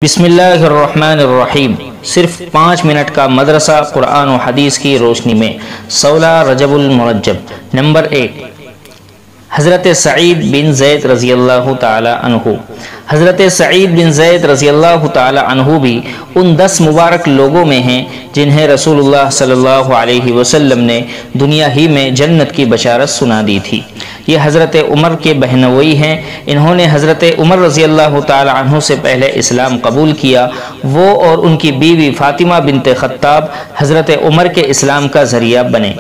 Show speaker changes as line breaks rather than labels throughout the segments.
بسم اللہ الرحمن الرحیم۔ صرف 5 منٹ کا مدرسہ قرآن و حدیث کی روشنی میں 16 رجب المرجب۔ نمبر 1، حضرت سعید بن زید رضی اللہ تعالی عنہ۔ حضرت سعید بن زید رضی اللہ تعالی عنہ بھی ان 10 مبارک لوگوں میں ہیں جنہیں رسول اللہ صلی اللہ علیہ وسلم نے دنیا ہی میں جنت کی بشارت سنا دی تھی۔ یہ حضرت عمر کے بہنوئی ہیں۔ انہوں نے حضرت عمر رضی اللہ تعالی عنہ سے پہلے اسلام قبول کیا۔ وہ اور ان کی بیوی فاطمہ بنت خطاب حضرت عمر کے اسلام کا ذریعہ بنے۔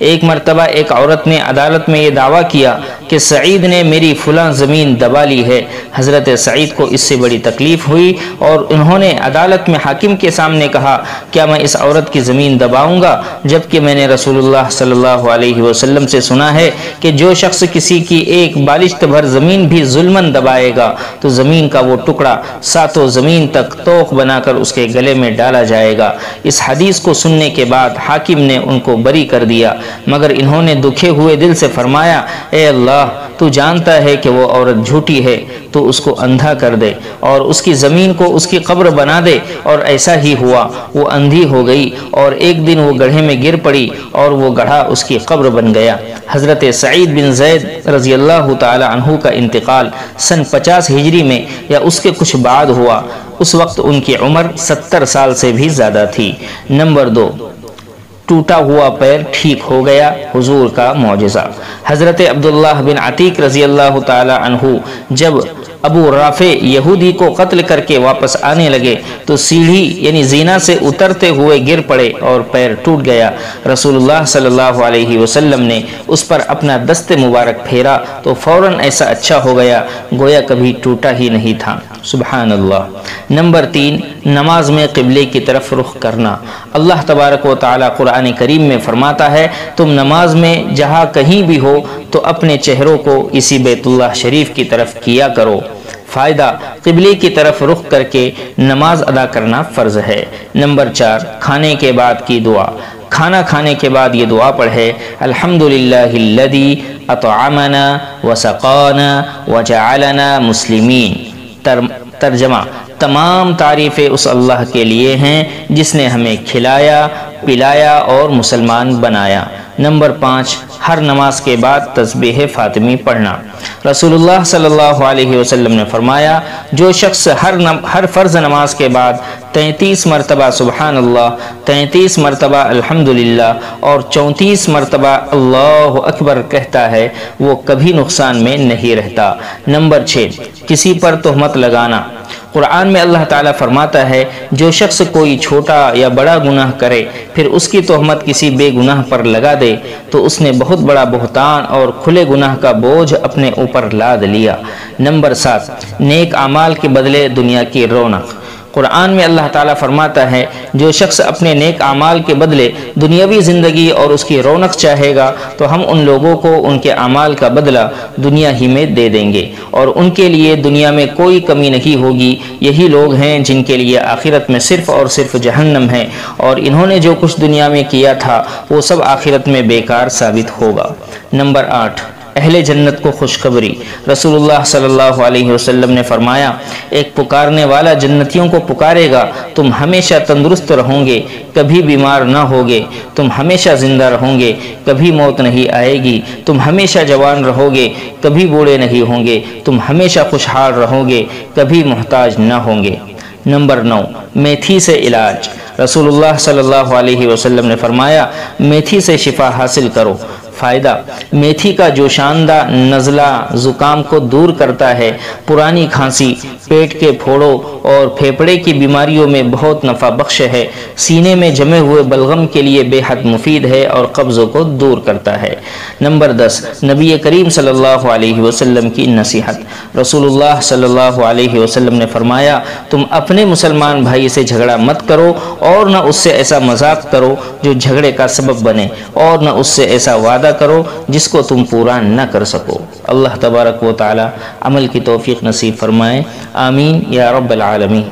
ایک مرتبہ ایک عورت نے عدالت میں یہ دعویٰ کیا کہ سعید نے میری فلاں زمین دبا لی ہے۔ حضرت سعید کو اس سے بڑی تکلیف ہوئی اور انہوں نے عدالت میں حاکم کے سامنے کہا، کیا میں اس عورت کی زمین دباؤں گا جبکہ میں نے رسول اللہ صلی اللہ علیہ وسلم سے سنا ہے کہ جو شخص کسی کی ایک بالشت بھر زمین بھی ظلماً دبائے گا تو زمین کا وہ ٹکڑا 7 زمین تک توق بنا کر اس کے گلے میں ڈالا جائے گا۔ اس حدیث کو سننے کے بعد حاکم نے ان کو بری کر دیا، مگر انہوں نے دکھے ہوئے دل سے فرمایا، اے اللہ، تو جانتا ہے کہ وہ عورت جھوٹی ہے، تو اس کو اندھا کر دے اور اس کی زمین کو اس کی قبر بنا دے۔ اور ایسا ہی ہوا، وہ اندھی ہو گئی اور ایک دن وہ گڑھے میں گر پڑی اور وہ گڑھا اس کی قبر بن گیا۔ حضرت سعید بن زید رضی اللہ تعالی عنہ کا انتقال سن 50 ہجری میں یا اس کے کچھ بعد ہوا۔ اس وقت ان کی عمر 70 سال سے بھی زیادہ تھی۔ نمبر 2، ٹوٹا ہوا پیر ٹھیک ہو گیا، حضور کا معجزہ۔ حضرت عبداللہ بن عتیق رضی اللہ تعالی عنہ جب ابو رافع یہودی کو قتل کر کے واپس آنے لگے تو سیڑھی یعنی زینہ سے اترتے ہوئے گر پڑے اور پیر ٹوٹ گیا۔ رسول اللہ صلی اللہ علیہ وسلم نے اس پر اپنا دست مبارک پھیرا تو فوراً ایسا اچھا ہو گیا گویا کبھی ٹوٹا ہی نہیں تھا۔ سبحان اللہ۔ نمبر 3، نماز میں قبلے کی طرف رخ کرنا۔ اللہ تبارک و تعالی قرآن کریم میں فرماتا ہے، تم نماز میں جہاں کہیں بھی ہو تو اپنے چہروں کو اسی بیت اللہ شریف کی طرف کیا کرو۔ فائدہ، قبلے کی طرف رخ کر کے نماز ادا کرنا فرض ہے۔ نمبر 4، کھانے کے بعد کی دعا۔ کھانا کھانے کے بعد یہ دعا پڑھے، الحمدللہ الذی اطعمنا وسقانا وجعلنا مسلمین۔ ترجمہ، تمام تعریفیں اس اللہ کے لیے ہیں جس نے ہمیں کھلایا، پلایا اور مسلمان بنایا۔ نمبر 5، ہر نماز کے بعد تسبیح فاطمی پڑھنا۔ رسول اللہ صلی اللہ علیہ وسلم نے فرمایا، جو شخص ہر فرض نماز کے بعد 33 مرتبہ سبحان اللہ، 33 مرتبہ الحمدللہ اور 34 مرتبہ اللہ اکبر کہتا ہے وہ کبھی نقصان میں نہیں رہتا۔ نمبر 6، کسی پر تہمت لگانا۔ قرآن میں اللہ تعالیٰ فرماتا ہے، جو شخص کوئی چھوٹا یا بڑا گناہ کرے پھر اس کی تہمت کسی بے گناہ پر لگا دے تو اس نے بہت بڑا بہتان اور کھلے گناہ کا بوجھ اپنے اوپر لاد لیا۔ نمبر 7، نیک اعمال کے بدلے دنیا کی رونق۔ قرآن میں اللہ تعالیٰ فرماتا ہے، جو شخص اپنے نیک اعمال کے بدلے دنیاوی زندگی اور اس کی رونق چاہے گا تو ہم ان لوگوں کو ان کے اعمال کا بدلہ دنیا ہی میں دے دیں گے اور ان کے لیے دنیا میں کوئی کمی نہیں ہوگی۔ یہی لوگ ہیں جن کے لیے آخرت میں صرف اور صرف جہنم ہے، اور انہوں نے جو کچھ دنیا میں کیا تھا وہ سب آخرت میں بیکار ثابت ہوگا۔ نمبر 8، اہل جنت کو خوشخبری۔ رسول اللہ صلی اللہ علیہ وسلم نے فرمایا، ایک پکارنے والا جنتیوں کو پکارے گا، تم ہمیشہ تندرست رہو گے، کبھی بیمار نہ ہوگے، تم ہمیشہ زندہ رہو گے، کبھی موت نہیں آئے گی، تم ہمیشہ جوان رہو گے، کبھی بوڑھے نہیں ہوں گے، تم ہمیشہ خوشحال رہو گے، کبھی محتاج نہ ہوں گے۔ نمبر 9، میتھی سے علاج۔ رسول اللہ صلی اللہ علیہ وسلم نے فرمایا، میتھی سے شفا حاصل کرو۔ فائدہ، میتھی کا جوشاندہ نزلہ زکام کو دور کرتا ہے، پرانی کھانسی، پیٹ کے پھوڑوں اور پھیپھڑے کی بیماریوں میں بہت نفع بخش ہے، سینے میں جمے ہوئے بلغم کے لیے بے حد مفید ہے اور قبضوں کو دور کرتا ہے۔ نمبر 10، نبی کریم صلی اللہ علیہ وسلم کی نصیحت۔ رسول اللہ صلی اللہ علیہ وسلم نے فرمایا، تم اپنے مسلمان بھائی سے جھگڑا مت کرو اور نہ اس سے ایسا مذاق کرو جو جھگڑے کا سبب بنے، اور نہ اس سے ایسا وعدہ کرو جس کو تم پورا نہ کر سکو۔ اللہ تبارک و تعالی عمل کی توفیق نصیب فرمائے، آمین یا رب العالمین۔